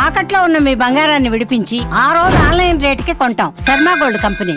తాకట్లో ఉన్న మీ బంగారాన్ని విడిపించి ఆ రోజు ఆన్లైన్ రేటుకి కొంటాం. Sharma gold company.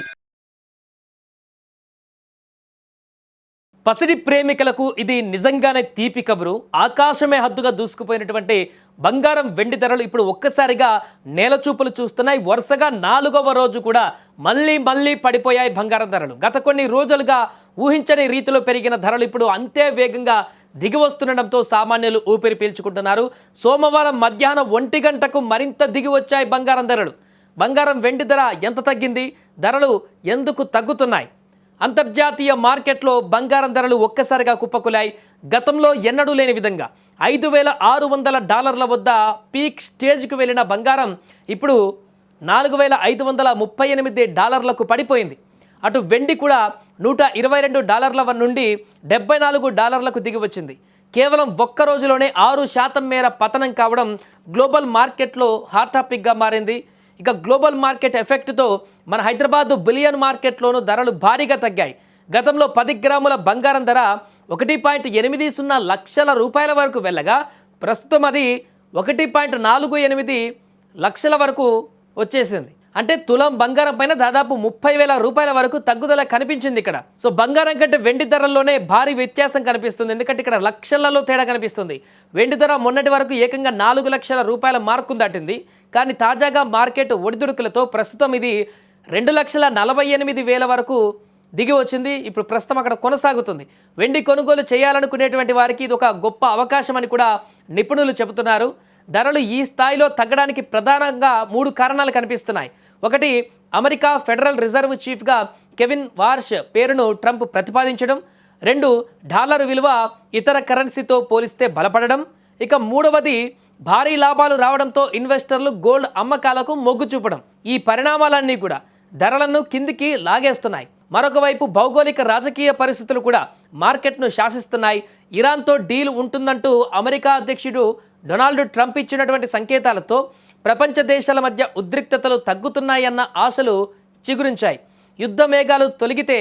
పసిడి ప్రేమికులకు ఇది నిజంగానే తీపి కబురు. ఆకాశమే హద్దుగా దూసుకుపోయినటువంటి బంగారం వెండి ధరలు ఇప్పుడు ఒక్కసారిగా నేలచూపులు చూస్తున్నాయి. వరుసగా 4వ రోజు కూడా మళ్ళీ పడిపోయాయి బంగారం ధరలు. గత కొన్ని రోజులుగా ఊహించని రీతిలో పెరిగిన ధరలు ఇప్పుడు అంతే వేగంగా దిగి వస్తుండడంతో సామాన్యులు ఊపిరి పీల్చుకుంటున్నారు. సోమవారం మధ్యాహ్నం 1 గంటకు మరింత దిగి వచ్చాయి బంగారం ధరలు. బంగారం వెండి ధర ఎంత తగ్గింది? ధరలు ఎందుకు తగ్గుతున్నాయి? అంతర్జాతీయ మార్కెట్లో బంగారం ధరలు ఒక్కసారిగా కుప్పకులాయి. గతంలో ఎన్నడూ లేని విధంగా $5,600 వద్ద పీక్ స్టేజ్కి వెళ్ళిన బంగారం ఇప్పుడు $4,538కు పడిపోయింది. అటు వెండి కూడా $122 నుండి $74కు దిగి వచ్చింది. కేవలం ఒక్క రోజులోనే 6% మేర పతనం కావడం గ్లోబల్ మార్కెట్లో హాట్ టాపిక్గా మారింది. ఇక గ్లోబల్ మార్కెట్ ఎఫెక్ట్తో మన హైదరాబాద్ బులియన్ మార్కెట్లోనూ ధరలు భారీగా తగ్గాయి. గతంలో 10 గ్రాముల బంగారం ధర 1.80 లక్షల రూపాయల వరకు వెళ్ళగా ప్రస్తుతం అది 1.48 లక్షల వరకు వచ్చేసింది. అంటే తులం బంగారం పైన దాదాపు 30,000 రూపాయల వరకు తగ్గుదల కనిపించింది ఇక్కడ. సో బంగారం కంటే వెండి ధరల్లోనే భారీ వ్యత్యాసం కనిపిస్తుంది. ఎందుకంటే ఇక్కడ లక్షలలో తేడా కనిపిస్తుంది. వెండి ధర మొన్నటి వరకు ఏకంగా 4 లక్షల రూపాయల మార్కును దాటింది. కానీ తాజాగా మార్కెట్ ఒడిదుడుకులతో ప్రస్తుతం ఇది 2,48,000 వరకు దిగి వచ్చింది. ఇప్పుడు ప్రస్తుతం అక్కడ కొనసాగుతుంది. వెండి కొనుగోలు చేయాలనుకునేటువంటి వారికి ఇది ఒక గొప్ప అవకాశం అని కూడా నిపుణులు చెబుతున్నారు. ధరలు ఈ స్థాయిలో తగ్గడానికి ప్రధానంగా 3 కారణాలు కనిపిస్తున్నాయి. ఒకటి, అమెరికా ఫెడరల్ రిజర్వ్ చీఫ్గా కెవిన్ వార్ష్ పేరును ట్రంప్ ప్రతిపాదించడం. 2, డాలర్ విలువ ఇతర కరెన్సీతో పోలిస్తే బలపడడం. ఇక 3వది, భారీ లాభాలు రావడంతో ఇన్వెస్టర్లు గోల్డ్ అమ్మకాలకు మొగ్గు చూపడం. ఈ పరిణామాలన్నీ కూడా ధరలను కిందికి లాగేస్తున్నాయి. మరొక వైపు భౌగోళిక రాజకీయ పరిస్థితులు కూడా మార్కెట్ను శాసిస్తున్నాయి. ఇరాన్తో డీల్ ఉంటుందంటూ అమెరికా అధ్యక్షుడు డొనాల్డ్ ట్రంప్ ఇచ్చినటువంటి సంకేతాలతో ప్రపంచ దేశాల మధ్య ఉద్రిక్తతలు తగ్గుతున్నాయన్న ఆశలు చిగురించాయి. యుద్ధ మేఘాలు తొలగితే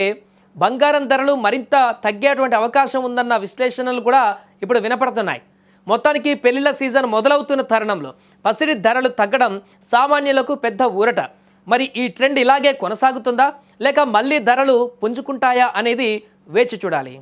బంగారం ధరలు మరింత తగ్గేటువంటి అవకాశం ఉందన్న విశ్లేషణలు కూడా ఇప్పుడు వినపడుతున్నాయి. మొత్తానికి పెళ్లిళ్ల సీజన్ మొదలవుతున్న తరుణంలో పసిడి ధరలు తగ్గడం సామాన్యులకు పెద్ద ఊరట. మరి ఈ ట్రెండ్ ఇలాగే కొనసాగుతుందా లేక మళ్ళీ ధరలు పుంజుకుంటాయా అనేది వేచి చూడాలి.